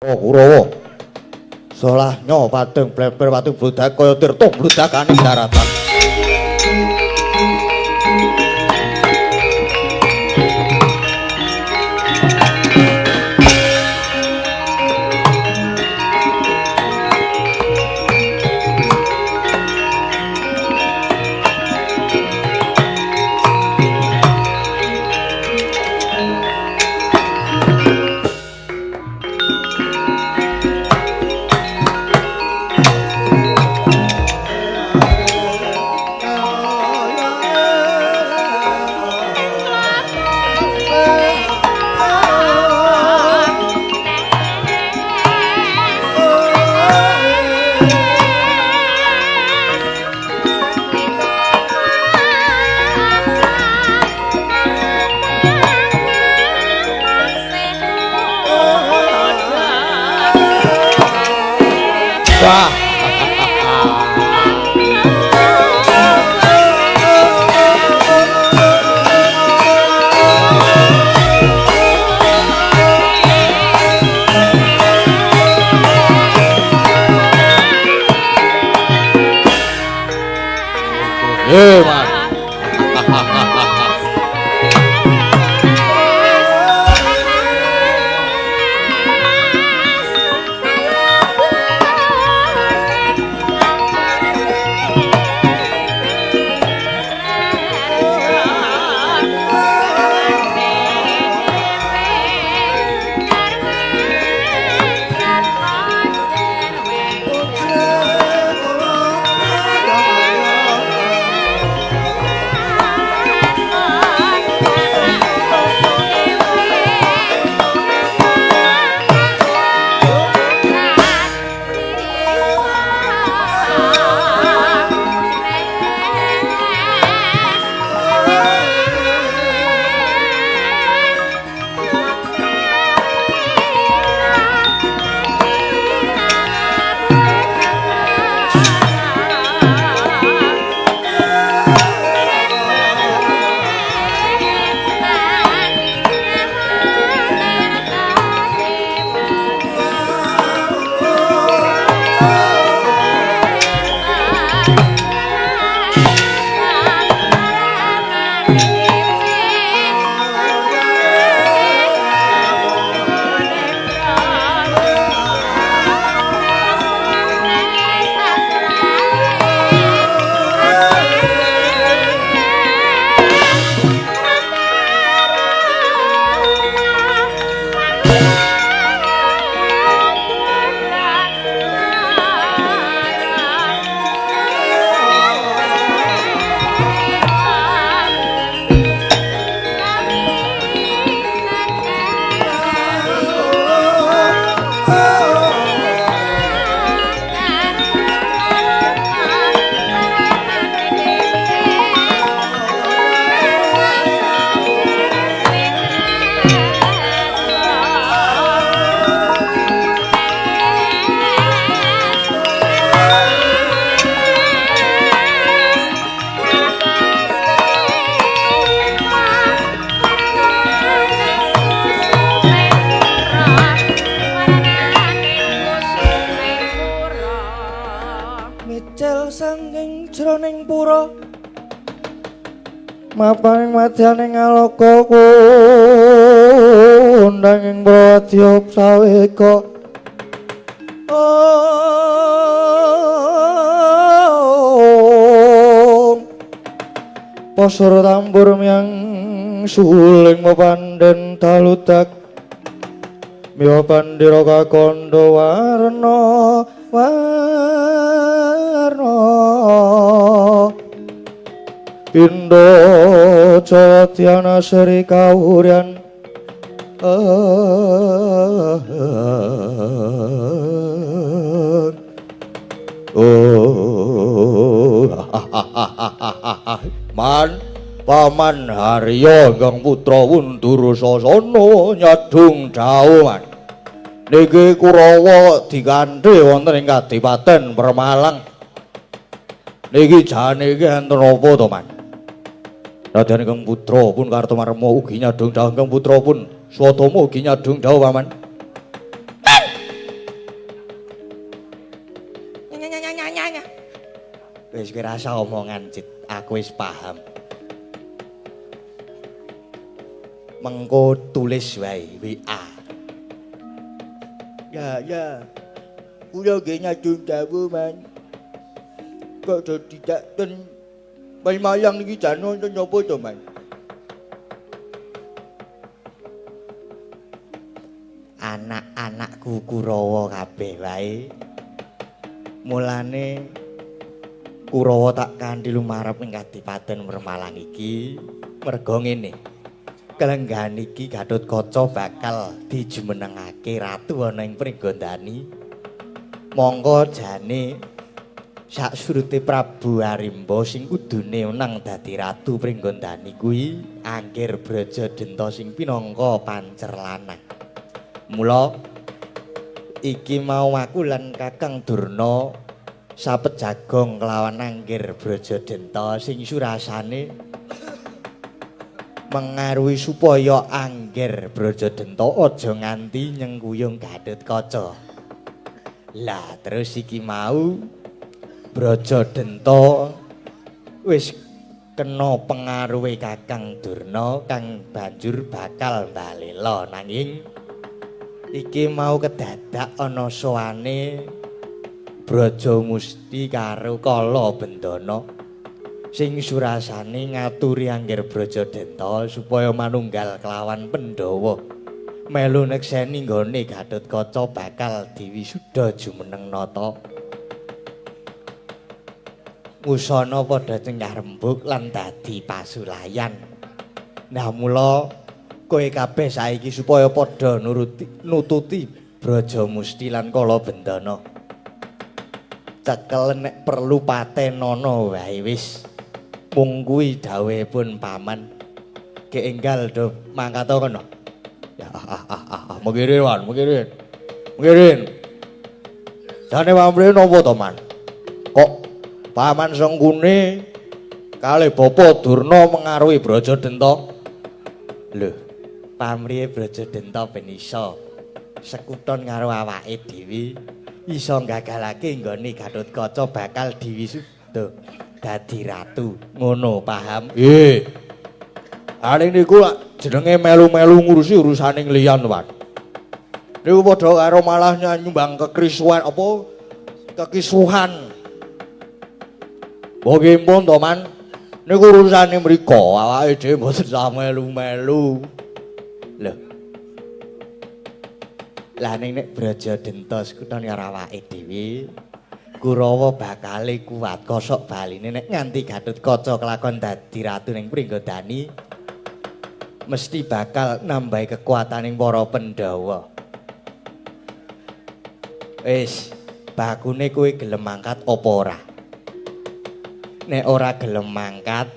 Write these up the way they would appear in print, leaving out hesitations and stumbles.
Kurawa salah nyo pating bleber pating bludak kaya tirta bludakaning daratan. Mapaning madyaning alaka kundanging pradyop saweka pasur tambur miyang suling mapandhen taludak miwa pandira kakandha warna Pindo Jawadyana Sri Kawuryan Man Paman Harya Gang Putra Wunduru Sasana nyadhung dawuh man niki Kurawa dikanthi wonten ing Kadipaten Permalang niki jane iki enten apa to man Raden Kang Putra pun Kartomarma ugi nyadhung dawuh Kang Putra pun Swatama ugi nyadhung dawuh paman. Wis kowe rasa omongan, Cit. Aku wis paham. Mengko tulis wae WA. Ya. Kula nggih nyadun dawuh, Man. Kok dadi ten Mayang iki jan nonton napa to, Man? Anak-anakku Kurawa kabeh wae. Mulane Kurawa tak kanthi lumarep ing Kadipaten Wermalang iki merga ngene. Kelenggahan iki Gatotkaca bakal dijumenengake ratu ana ing Pringgondani. Monggo jane sak surute Prabu Arimba sing kudune nang dadi ratu Pringgondani kuwi Anggir Brajadenta sing pinangka pancer lanang. Mula iki mau aku lan Kakang Durna sapejagong kelawan Anggir Brajadenta sing surasane mengaruhi supaya Anggir Brajadenta aja nganti nyengkuyung Gatotkaca. Lah terus iki mau Brajadenta wis kena pengaruhe Kakang Durna kang banjur bakal balela nanging iki mau kedadak ana sowane Brajamusti karo Kala Bendana sing surasane ngaturi Anggir Brajadenta supaya manunggal kelawan Pandhawa melu nekseni nggone Gatotkaca bakal diwisuda jumeneng nata. Wusana padha cenggah rembug lan dadi pasulayan. Nah mula kowe kabeh saiki supaya padha nututi Brajamusti lan Kala Bendana. Cekel nek perlu patenana wae wis. Mung kuwi dawuhipun paman. Keenggal do mangkat kono. Ya mengirin wan, mengirin. Dane pamrih napa to, Man? Kok Paman Sengkuni kali Bapa Durna mengaruhi Brajadenta? Lho, pamrihe Brajadenta ben iso sekuton karo awake dhewe iso gagalake nggone Gatotkaca bakal diwisuda dadi ratu. Ngono, paham? Nggih. Aning niku jenenge melu-melu ngurusi urusaning liyan, Wan. Niku padha karo malah nyumbang kekrisuhan apa kekisuhan. Nggih pun to, Man. Niku urusane mriko, awake dhewe mboten usah melu-melu. Lho. Lah ning nek Brajadenta sekuton karo awake dhewe, Kurawa bakale kuat kosok baline nek nganti Gatotkaca kelakon dadi ratu ning Pringgondani mesti bakal nambahi kekuataning para Pandhawa. Wis, bakune kowe gelem mangkat apa ora? Nek ora gelem mangkat,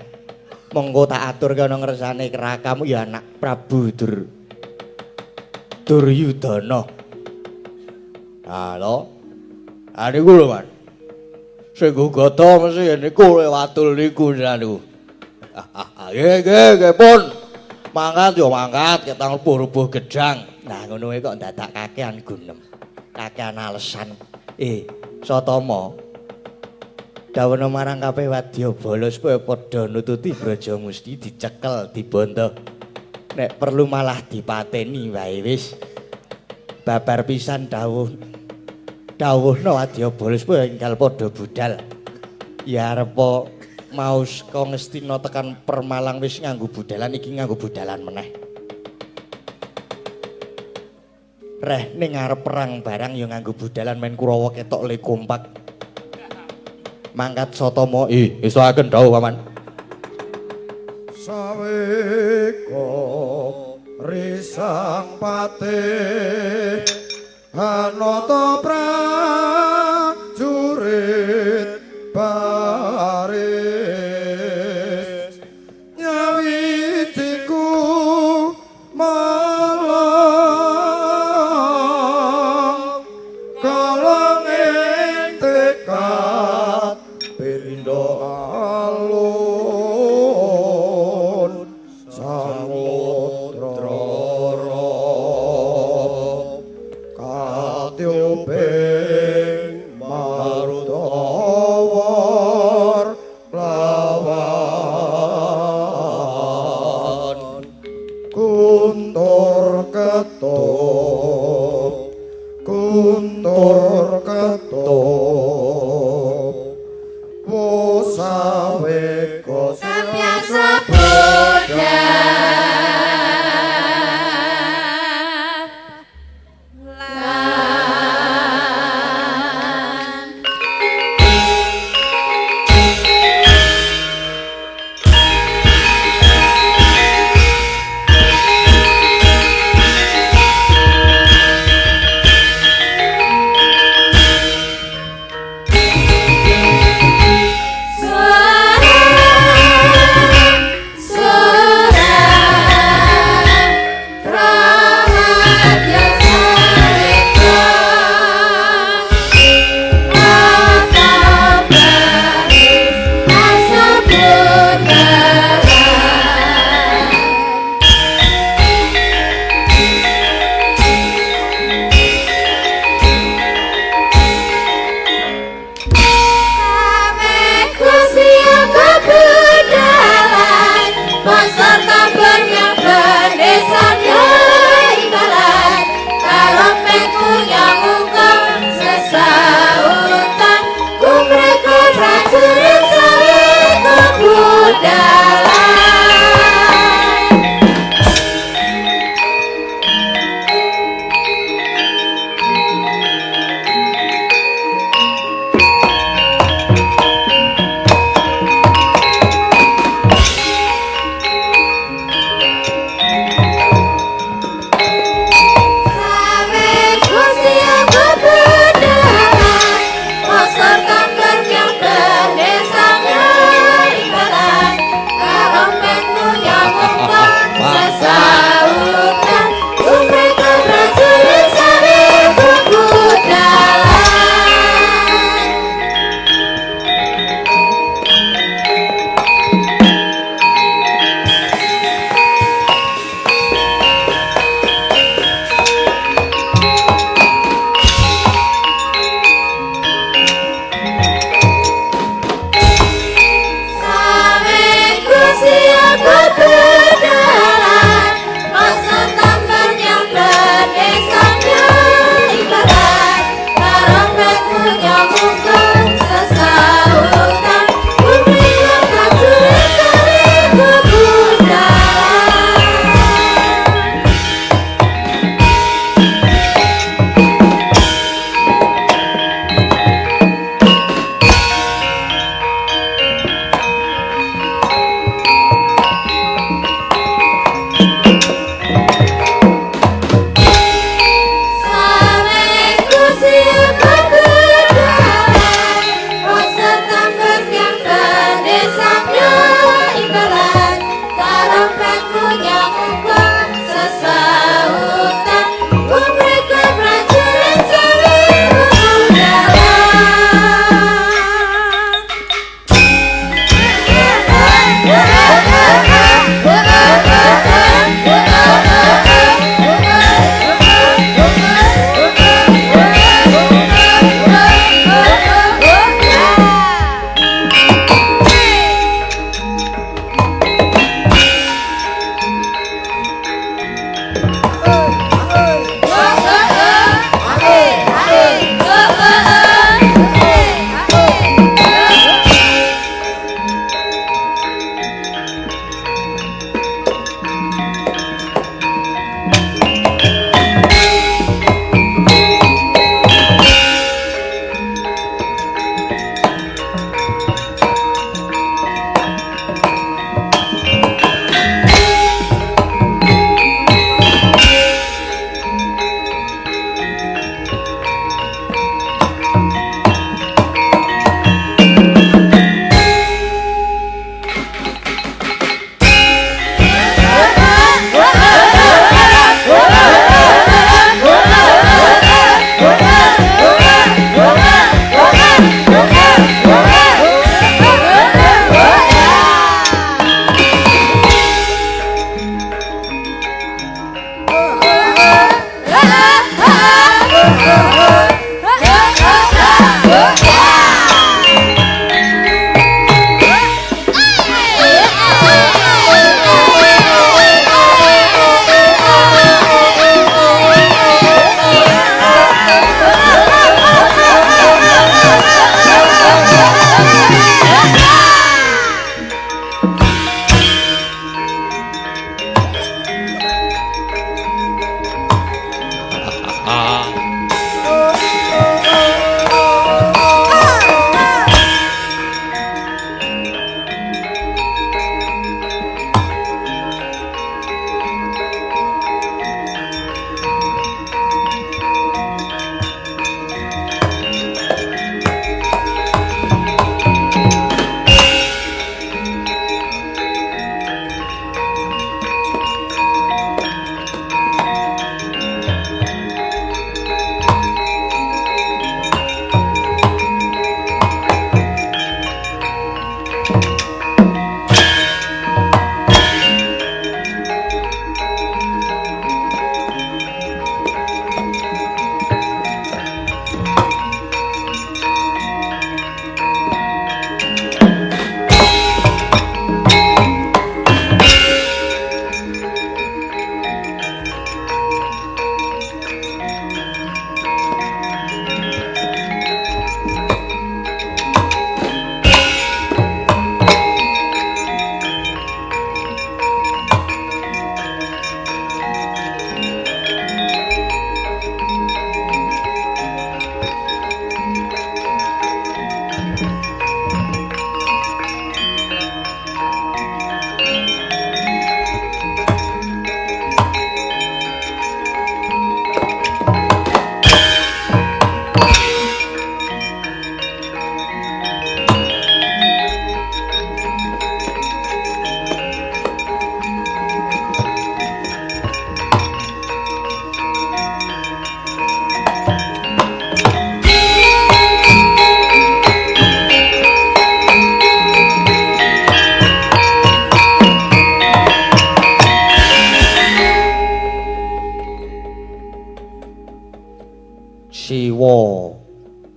monggo tak aturke ana ngersane kerakamu ya anak Prabu Duryudana. Halo. Niku lho, Man. Sing gugata mesti niku lewatul niku niku. Nggih pun. Mangkat yo mangkat ketang rubuh gedang. Nah ngono kok dadak kakean gunem. Kakean alesan. Satama. Dawana marang kabeh wadyabala supaya padha nututi Brajamusti dicekel, dibondo. Nek perlu malah dipateni wae wis. Babar pisan dawuhna wadyabala supaya enggal padha budal. Ya arep mau saka Ngastina tekan Permalang wis nganggo budalan iki nganggo budalan meneh. Reh ning arep perang barang ya nganggo budalan men Kurawa ketok le kompak. Mangkat Satama, esuaken dawuh Paman. Saweko risang patih anata prajurit baris nyawitiku malang kalong ing tekad pindha alun samudra katyope saweko biasa Buddha Suara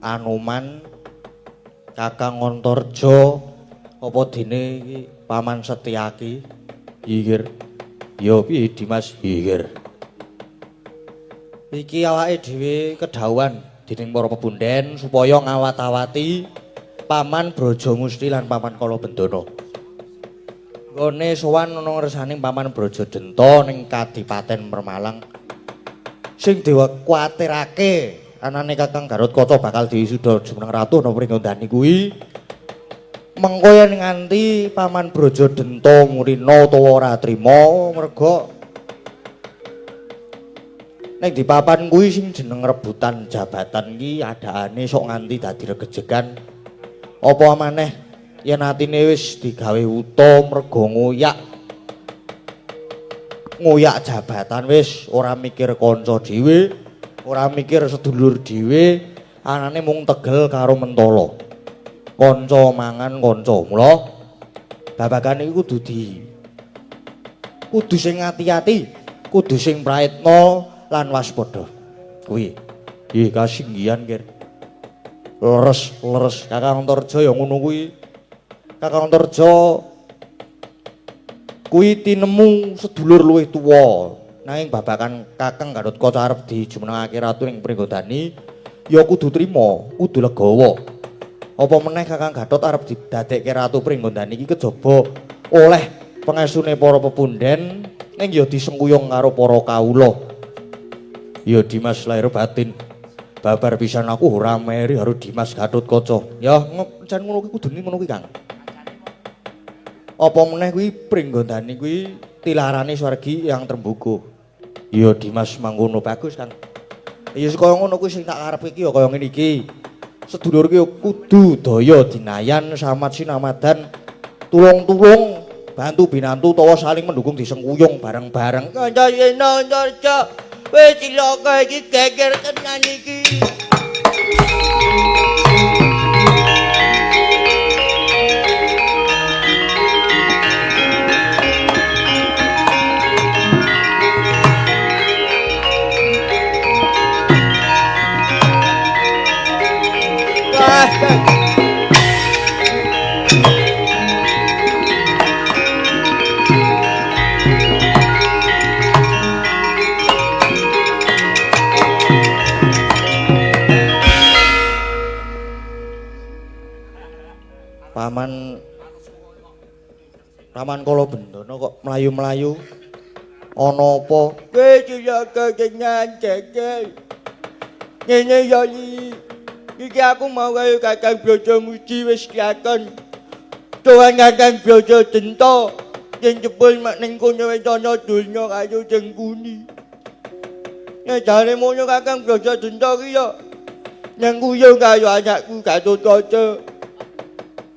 Anoman Kakang Antarja apa dene iki Paman Setyaki Higir ya piye Dimas Higir iki awake dhewe kedhawuhan dening para pebunden supaya ngawat-awati Paman Brajamusti lan Paman Kalabendana nggone sowan ana ngersaning Paman Brajadenta ning Kadipaten Permalang sing kuwatirake anane Kakang Garutkaca bakal diwisuda jumeneng ratu ana Pringgondani kuwi mengko yen nganti Paman Brajadenta murina utawa ora trima merga nek di papan kuwi sing jeneng rebutan jabatan iki adakane sok nganti dadi regejegan apa maneh yen atine wis digawe wuta merga ngoyak jabatan wis ora mikir kanca dhewe ora mikir sedulur dhewe anane mung tegel karo mentala kanca mangan kanca mula babagan iki kudu sing ati-ati kudu sing praetna lan waspada kuwi iki kasinggihan kir leres Kakang Antarja ya ngono kuwi Kakang Antarja kuwi tinemu sedulur luwih tuwa nanging babakan Kakang Garutkaca arep dijumenengake ratu ning Pringgondani ya kudu trima kudu legawa apa meneh Kakang Gatot arep didadekke ratu Pringgondani iki kejaba oleh pengesune para pepunden ning ya disengkuyung karo para kawula ya Dimas lahir batin babar pisan aku ora meri karo Dimas Gatotkaca ya jan ngono kuwi kudune ngono kuwi Kang apa meneh kuwi Pringgondani kuwi tilarane swargi yang terbuka ya Dimas mangkono bagus Kang ya kaya ngono kuwi sing tak karepe iki ya kaya ngene iki sedulur ki kudu daya dinayan samat sinamadan tulung-tulung bantu binantu utawa saling mendukung disengkuyung bareng-bareng kanca yen Antarja wis cilaka iki geger tenan iki Paman Kalabendana kok mlayu-mlayu ana apa kowe cilaka kenyang cekel ngene ya iki aku mau kaya Kakang Brajamusti wis diakon tuwang Kakang Brajadenta yen jebul mak ning kono wis ana donya kaya jengkuni nek jare mono Kakang Brajadenta ki ya nyengkuyung kaya anakku Gatotkaca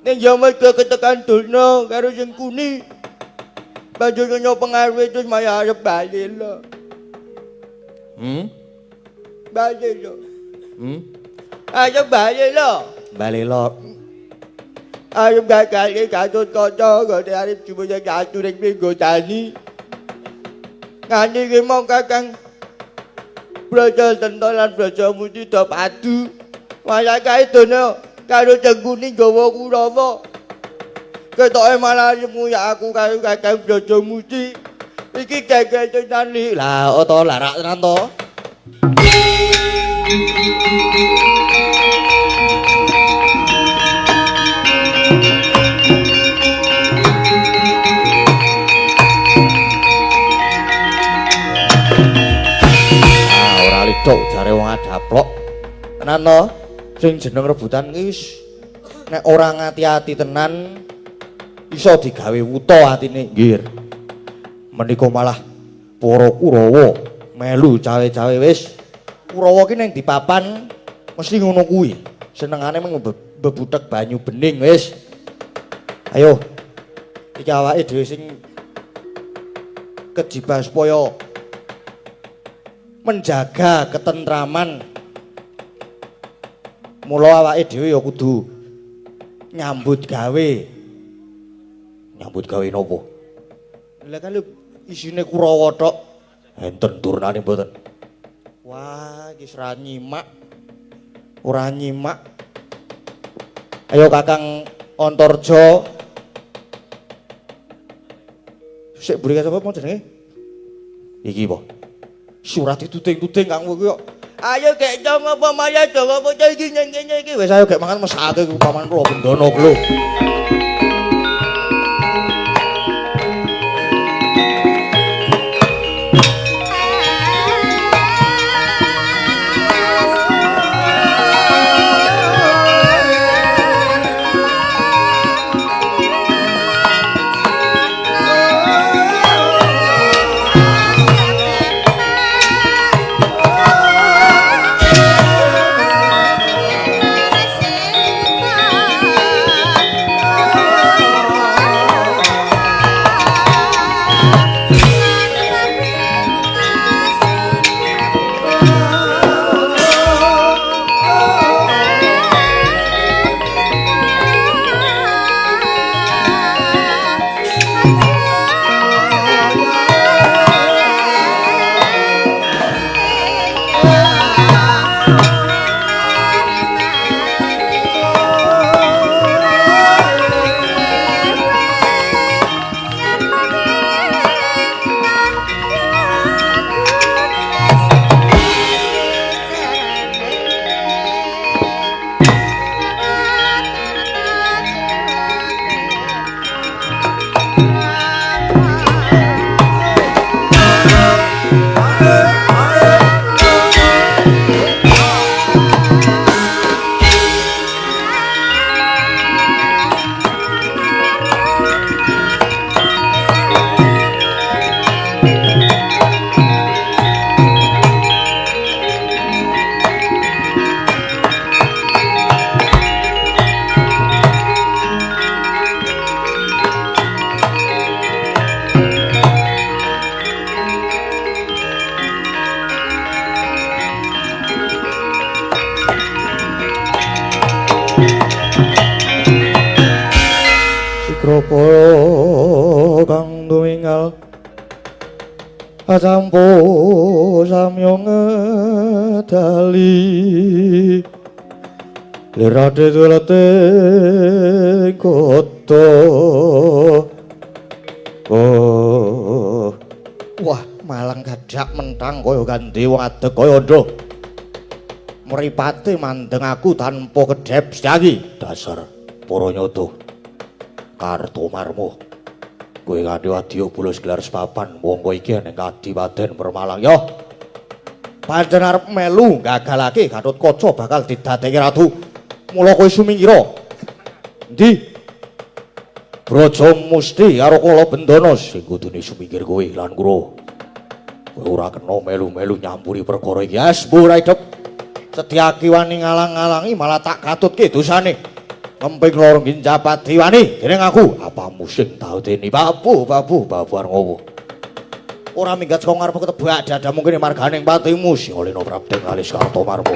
nek yo mergo ketekan donya karo jengkuni banjur nyonya pengaruh terus maya arep bali lho bali lho ayo bali lho arep gagal Gatotkaca kok arep diboyo jatuh ning Pringgondani ngene iki mong Kakang Brajadenta lan Brajamusti do padu maya kae donya karo jengkuni gawa Kurawa ketoke malah ya aku karo Kakang Brajamusti iki gagal tenan iki lah to larak tenan to ora lidok jare wong adaplok tenan to sing jeneng rebutan iki nek ora ngati-ati tenan iso digawe wuta atine nggih menika malah para Kurawa melu cawe-cawe wis Kurawa ki ning dipapan mesti ngono kuwi senengane mung bebutek banyu bening wis ayo iki awake dhewe sing kejibah supaya menjaga ketentraman mula awake dhewe ya kudu nyambut gawe napa lha kan isine Kurawa tok enten turnane mboten wah iki ra nyimak ora nyimak. Ayo Kakang Antarja. Sik buri sapa mau jenenge? Iki po. Surat dituting-tuting Kang kowe kok. Ayo gek dong apa maya Jawa bocah iki nyeng-nyeng iki wis ayo gek mangan mesake paman kula Bendana kula. Kropo kang tuwingal acampo samyong dali lirate dolate koto oh wah malang gadak mentang kaya gandhe wong adeg kaya ndho mripate mandeng aku tanpa kedhep sejagi dasar para nyoto Kartomarmo kowe kanthi wadya bulus gelar sepapan monggo iki ning Kadipaten Permalang ya pancen arep melu gagalake Gatotkaca bakal didadekake ratu mula kowe sumingira ndi Braja Musti karo Kala Bendana sing kudune sumingkir kowe lan kula kowe ora kena melu-melu nyampuri perkara iki asbur idep sedyaki wani ngalang-alangi malah tak katutke dosane Kemping loro nginjapat diwani dening aku apa musing tauteni babu Arngowo ora minggat saka ngarep ketebak dada mungkin marganing patimu sing olena prapting alis Kartomarmo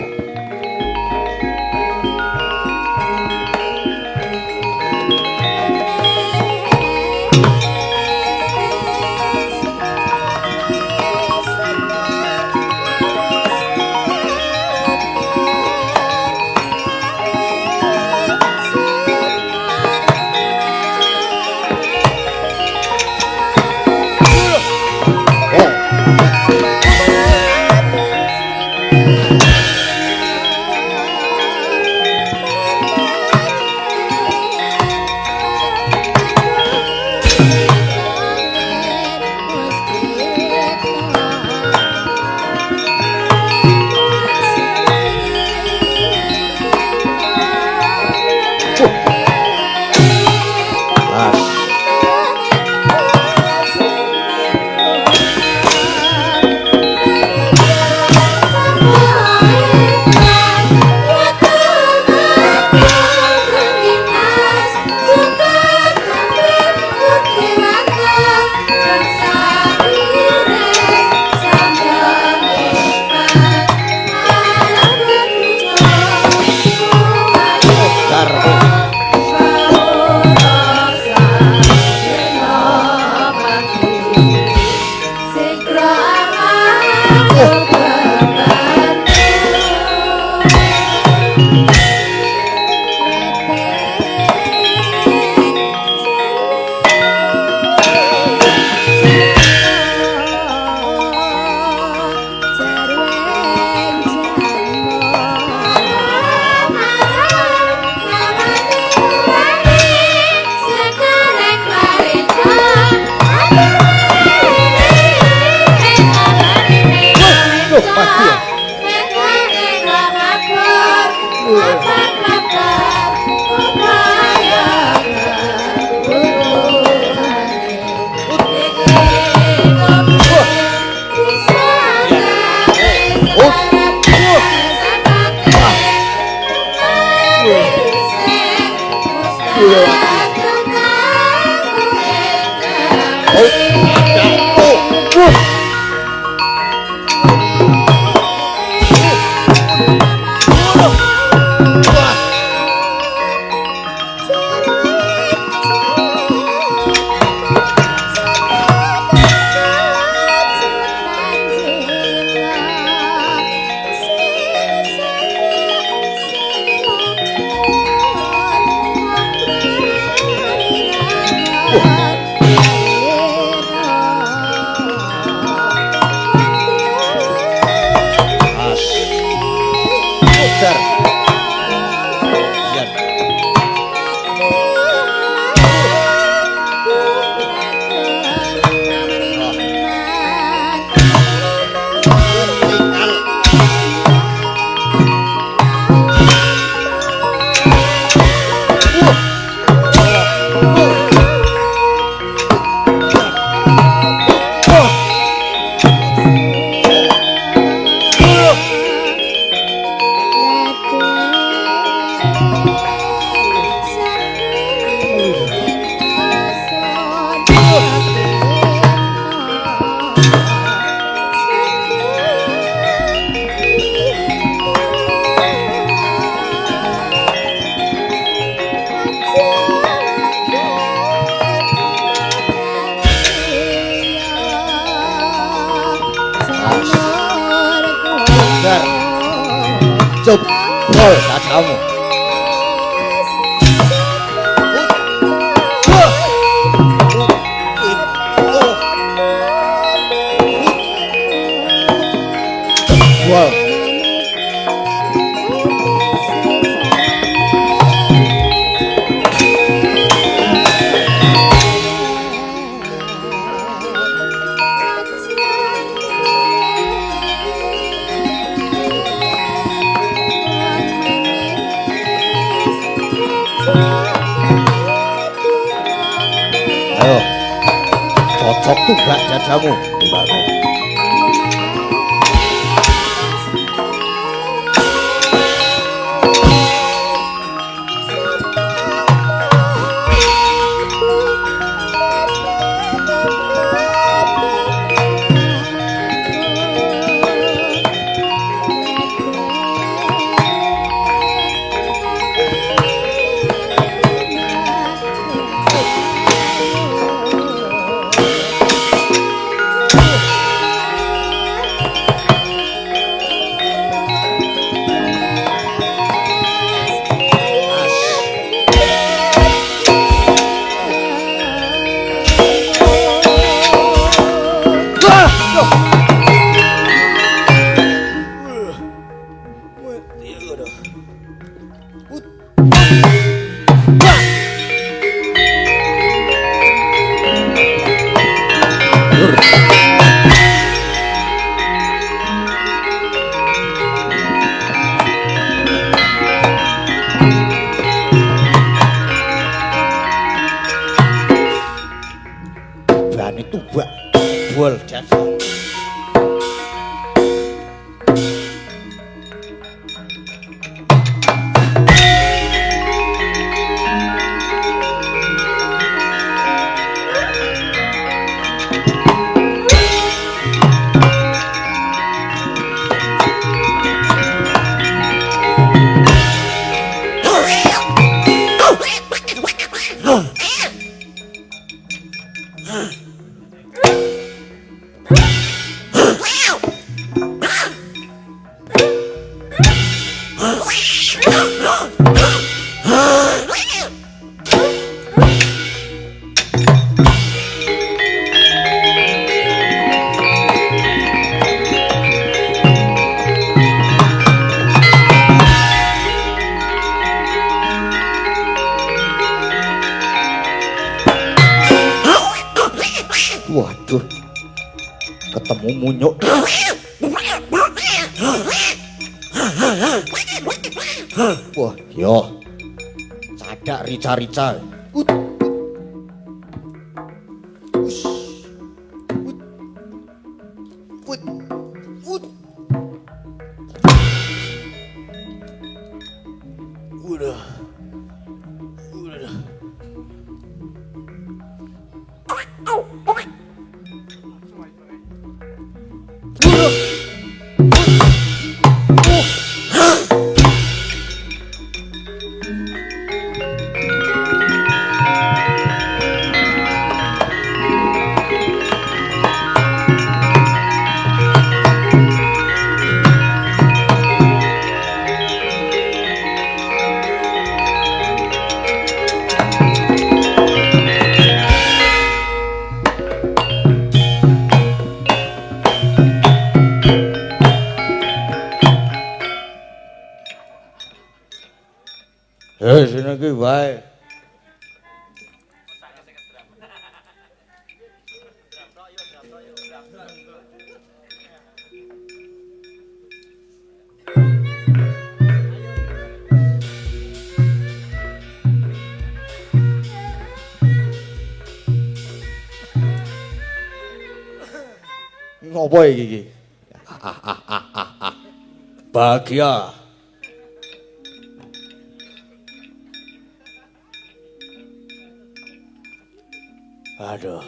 Jebol cacamu. Wow. Ayo, cocok tuh gak jajamu di mana? Itu bak bol jasa. Waduh, ketemu munyuk. Wah, yo, cadak rica-rica. Udah. Ngopo iki? Bahagia. Aduh.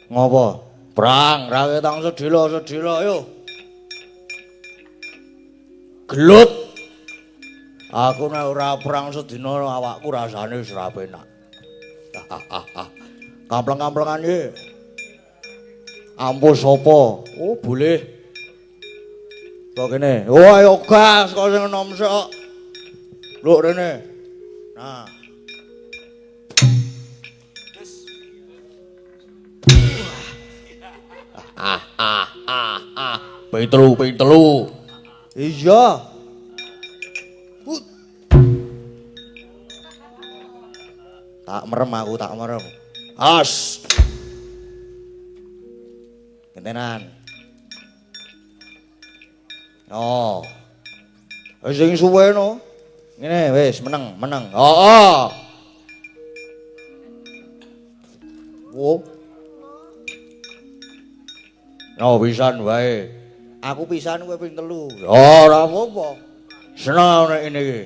Ngopo? Brang, ra ketang sedila yo. Gelut. Aku nek ora perang sedina awakku rasane wis ora penak. Kampleng-kamplengan iki. Ampun sapa? Oh, boleh. Kok kene. Oh, ayo gas kok sing enom sok. Luk rene. Nah. Ping telu. Iya. Tak merem. As. Kentenan. Oh. Wis sing suwe no. Ngene wis meneng. Oh. Wo. No pisan wae. Aku pisan kowe ping telu. Ora apa-apa. Seneng nek ngene iki.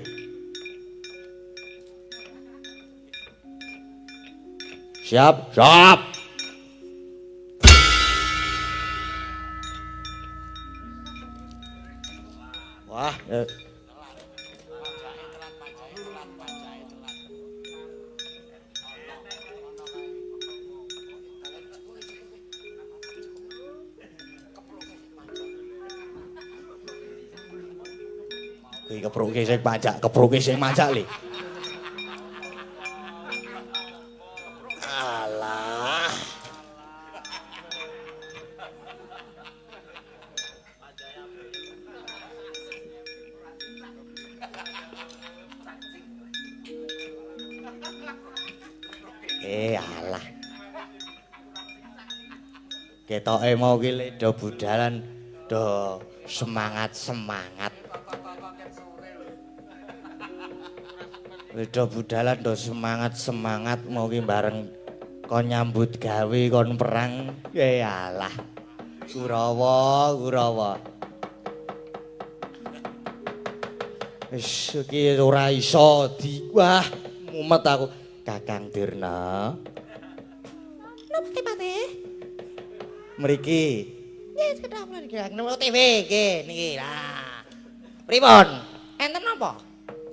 Siap. Wah, kepruke sing macak li. Alah. Alah. Ketoke mau ki lek do budalan do semangat. Leda budalan do semangat mau ki bareng kon nyambut gawe kon perang. Alah. Kurawa. Wis iki ora iso wah mumet aku. Kakang Dirna. Napa Pate? Mriki. Nggih, kedap mriki. Nang TV nggih niki. Lah. Pripun? Enten napa?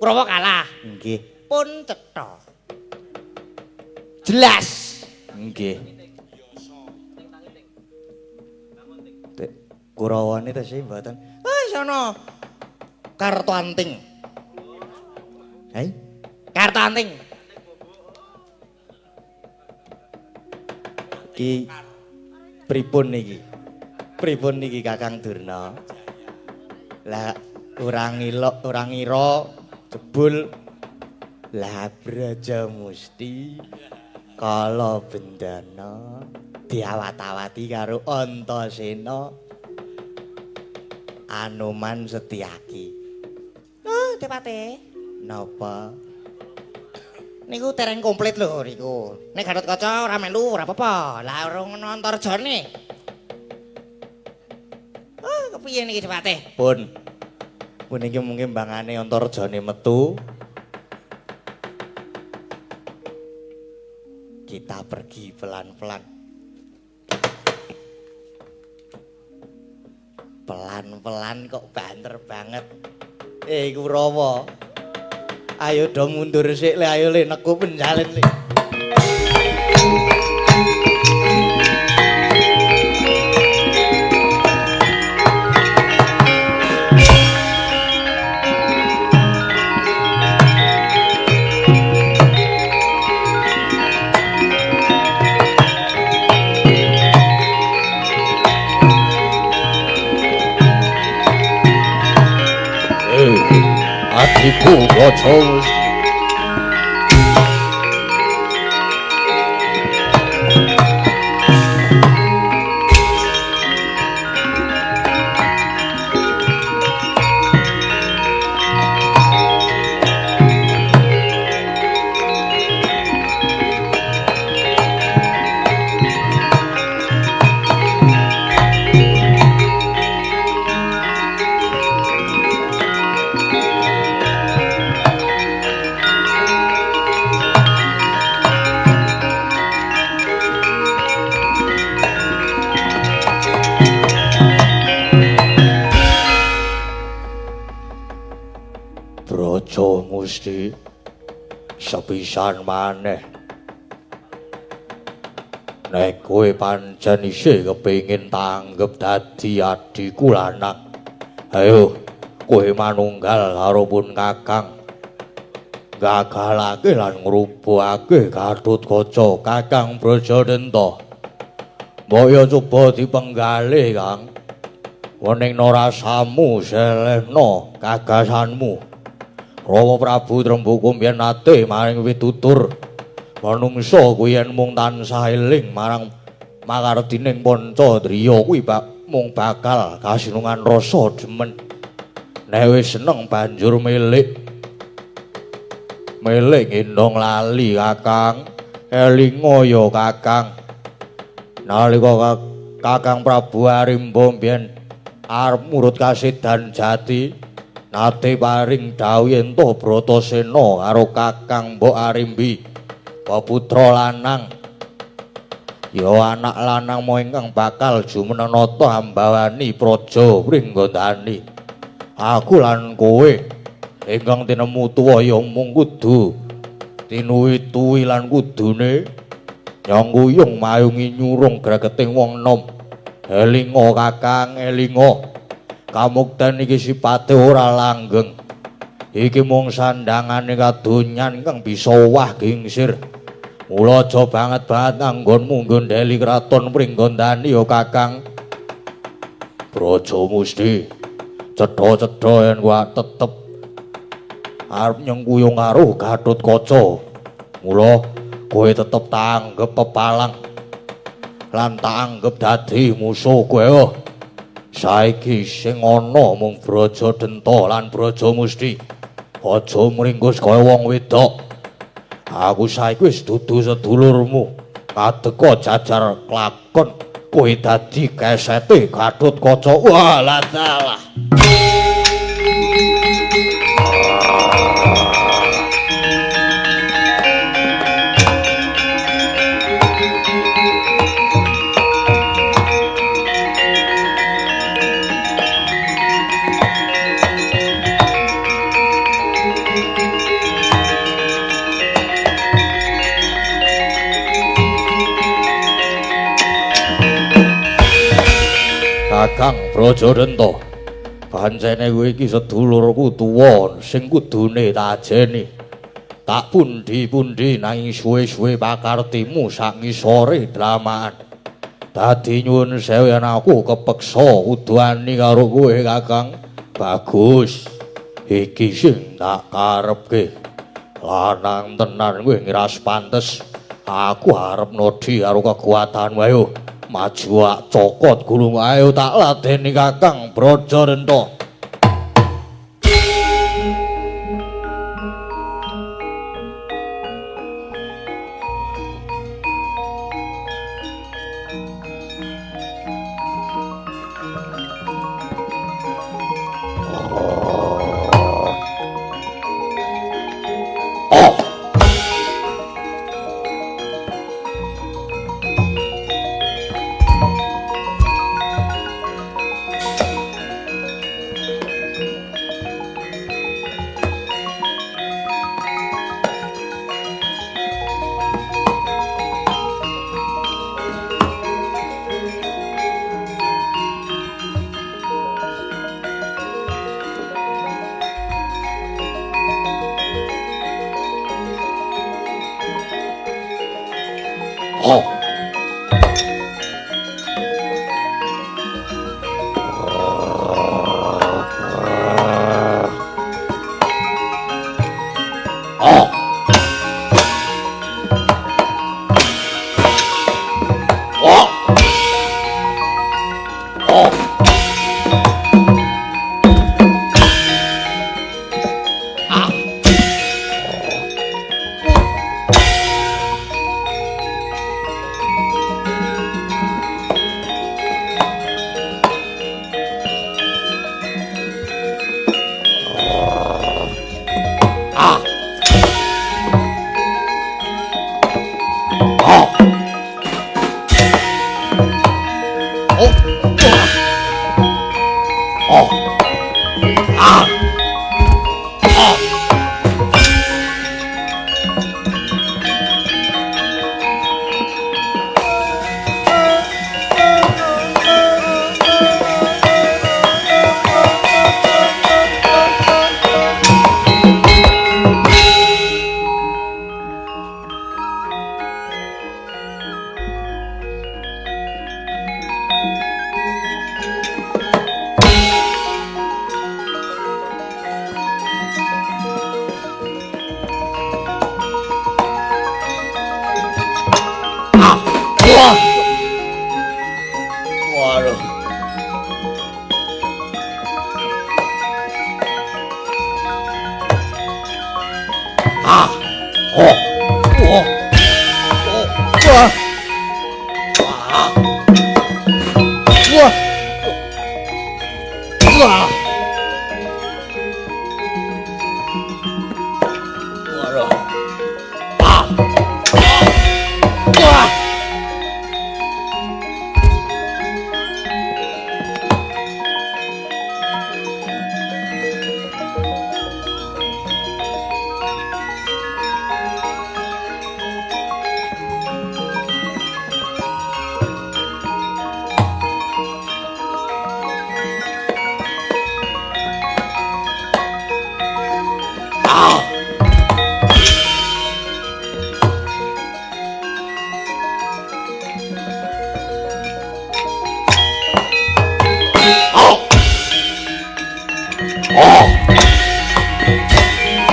Kurawa kalah. Nggih. Pun cetha. Jelas. Nggih. Kurawane tesih mboten. Wis ana kartu anting. Hai? Kartu anting. Ki pripun niki Kakang Durna? Lah orang ngira jebul lah Braja Musti kala bendana diawat-awati karo Antasena Anoman Setyaki. Oh, Depate. Napa? Niku tereng komplit lho niku. Nek Gatotkaca ora melu ora apa-apa. Lah urung Antarjane. Oh, kepiye niki Depate? Pun iki mungkin bangane Antarjane metu. Kita pergi pelan-pelan. Pelan-pelan kok banter banget. Kurawa. Ayo do mundur sik le, ayo le neku penjalin le. Adikku Braja Musti. Gusti sepisan maneh nek kowe pancen isih kepengin tanggep dadi adiku lanang ayo kowe manunggal karo pun Kakang gagalake lan ngrubuhake Gatotkaca Kakang Brajadenta mbok yo coba dipenggalih Kang wening rasamu selehna gagasanmu Rama Prabu Tremboko mbiyen nate maring pitutur manungsa kuwi yen mung tansah eling marang makardining Pancadriya kuwi mung bakal kasinungan rasa demen nek wis seneng banjur milik ngendong lali Kakang elinga ya Kakang nalika Kakang Prabu Arimba mbiyen arep murut kasedan jati nate paring dawuh yen to Bratasena karo Kakang Mbok Arimbi peputra lanang ya anak lanang mo ingkang bakal jumenenata ambawani praja Pringgandani aku lan kowe ingkang tinemu tuwa ya mung kudu tinuwi-tuwi lan kudune nyangkuyung mayungi nyurung gregeting wong nom elinga Kakang elinga kamukten iki sipate ora langgeng iki mung sandhangane kadonyan kang bisa wah gingsir mula aja banget anggonmu nggondheli kraton Pringgandani ya Kakang Praja Musti cetha-cetha yen kuwi tetep arep nyengkuyung karo Gatotkaca mula kowe tetep tanggep pepalang lan tak anggep dadi musuh kowe saiki sing ana mung Brajadenta lan Braja Musti aja mringkus kaya wong wedok aku saiki wis dudu sedulurmu kadeka jajar klakon kowe dadi kesete Gatotkaca walah dalah Kakang Brajadenta pancene kowe iki sedulurku tuwa sing kudune tak ajeni tak pundi-pundi nanging suwe-suwe pakartimu sak ngisore dramaan dadi nyuwun sewu yen aku kepeksa uduani karo kowe Kakang bagus iki sing tak karepke lanang tenan kowe ngiras pantes aku arep nodi karo kekuatanmu ayo maju ak cokot gulung ayo tak ladeni Kakang Brajadenta Wah. Wah. Wah. Waduh. Ah. Wah.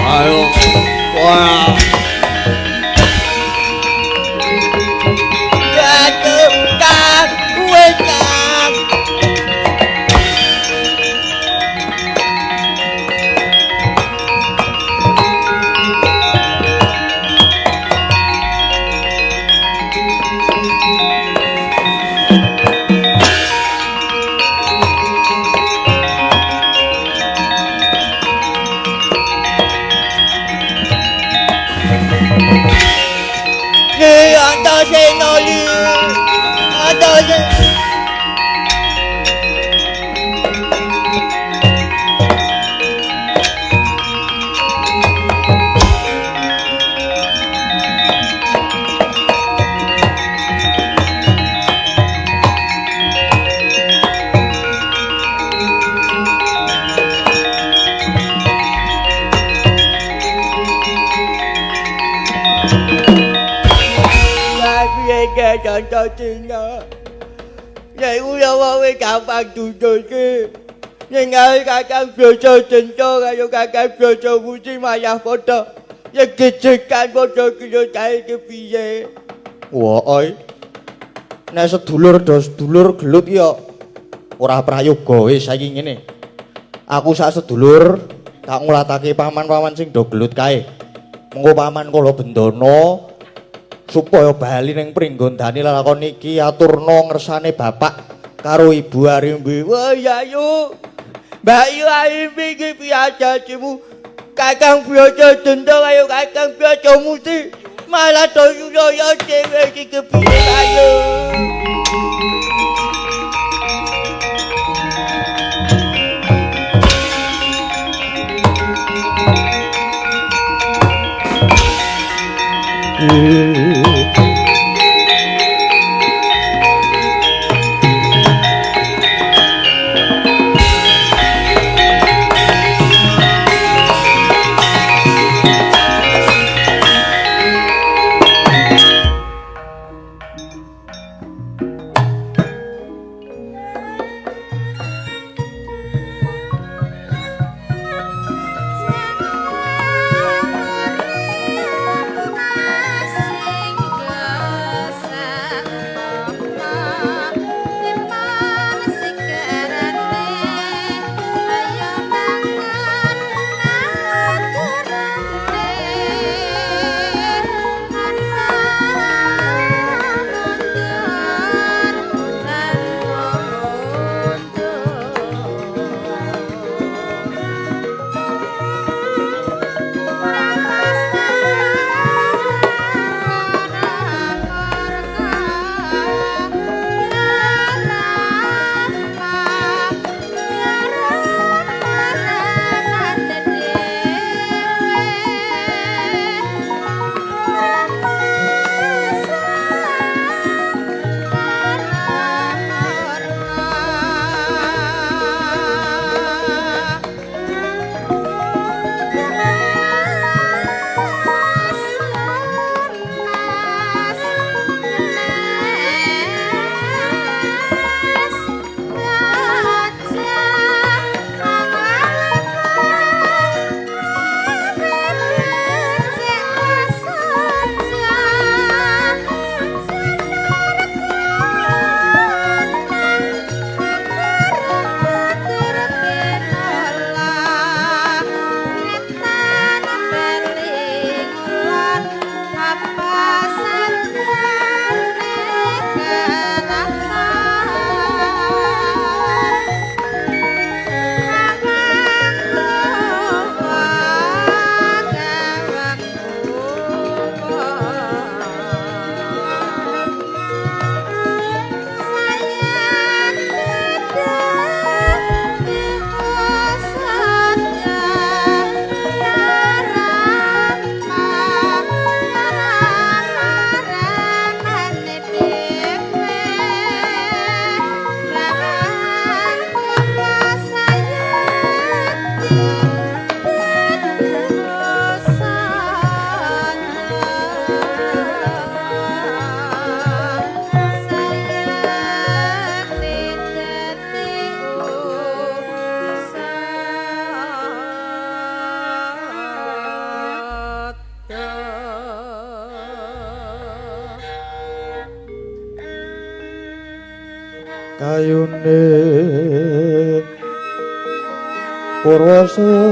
Ayo. Wah. Jatuh kan, wes kan. Ni anda senoli, anda sen. Nghe trời cho chuyện đó. Vậy cũng đâu có cái cảm bằng tụi tôi kia. Nhưng ngay cả các biểu sơ tình cho cả cho các biểu sơ vũ trí mà nhà phó trợ. Và kịch trực can phó trợ kia cho chạy cái phi về. Wah oi. Nek sedulur dos sedulur gelut ya. Ora prayoga wis saiki ngene. Aku sak sedulur tak ngulatake paman-paman sing do gelut kae. Mengko paman kala bendana supaya bali ning pringgondane lakon iki aturna ngersane bapak karo ibu Arimbi. Wah ya yo. Mbak Yu Arimbi iki piyajamu. Kakang Byojo denda kaya Kakang Byojo Muti. Malah toyo yo dhewe iki kepiye ayo. Jangan kayune Purwasejati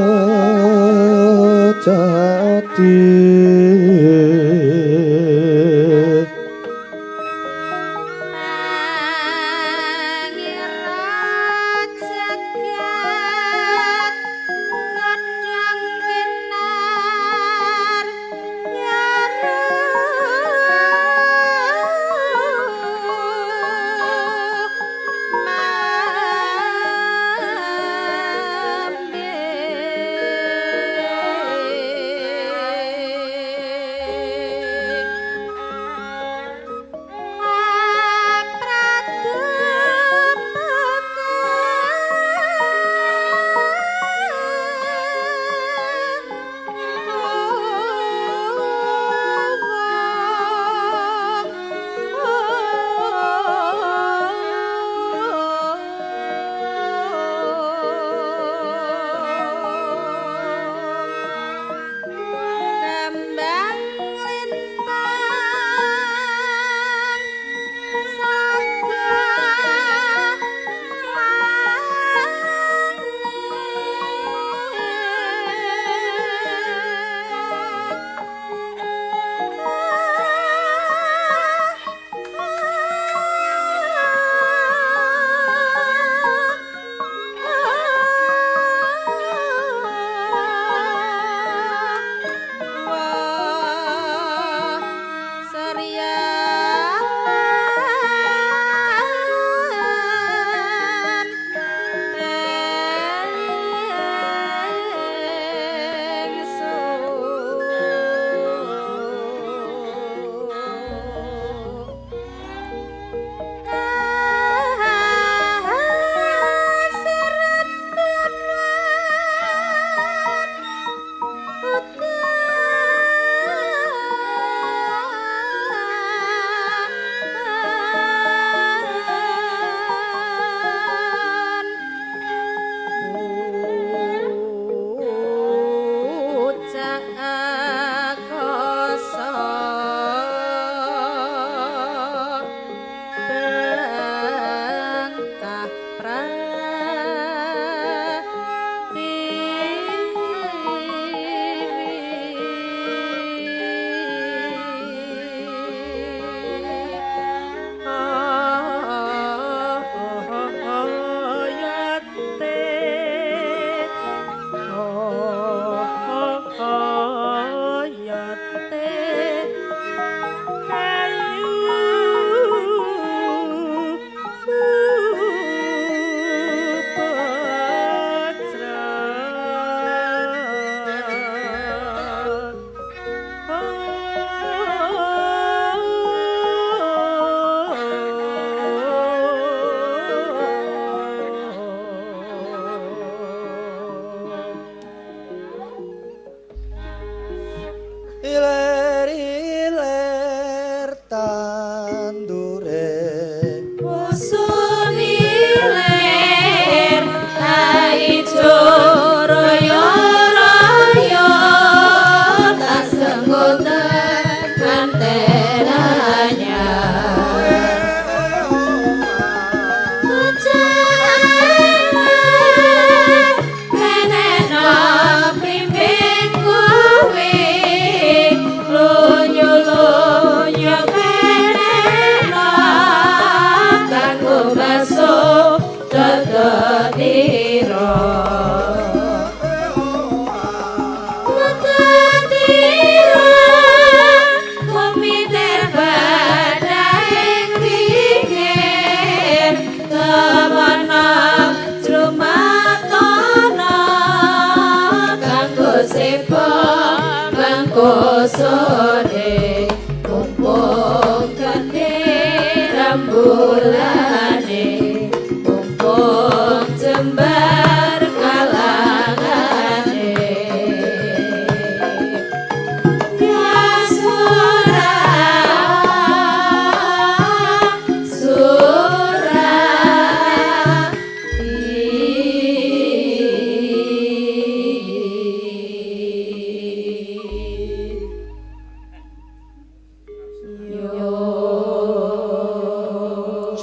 sore mumpung gede rembulane mumpung jembar kalangane ya surah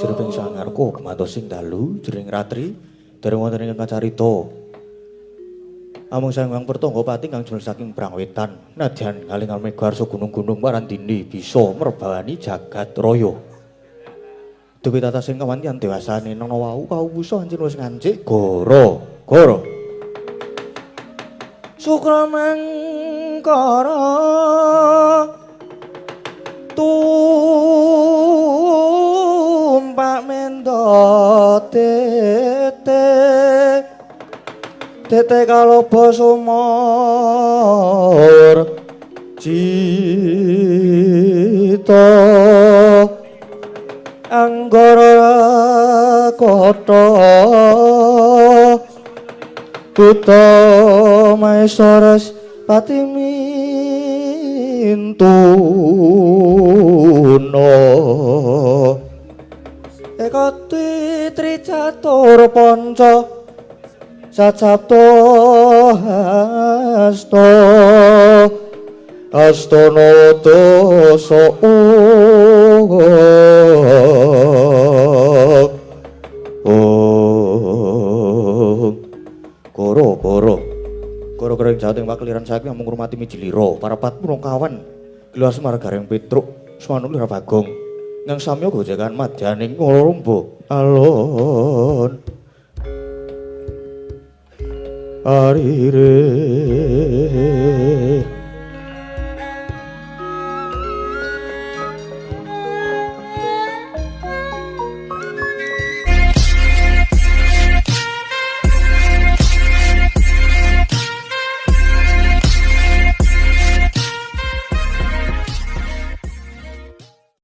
Sirping sangarku kematos sing dalu jering ratri dereng wonten ingkang kacarita. Amung Sanghyang Pertangga Pati kang jumlah saking Brangwetan nadyan kalingan megarsa gunung-gunung marandini bisa merbawani jagat raya. Dewi tata sing kawantian dewasane nana wau kawusa ancen wis ngancik goro. Sukramangkara tumpak mendot tete kaloba sumur cita anggara kota Buta Maesaras Patimintuna Eka Tricatur Panca Sacapto Astana Dasa Koro kering jateng pakliran saking amung ngurmati mijilira parapat kawan gelas margareng Petruk Swanuli Bagong ngang samya gojekan madyaning ngolombo alon arire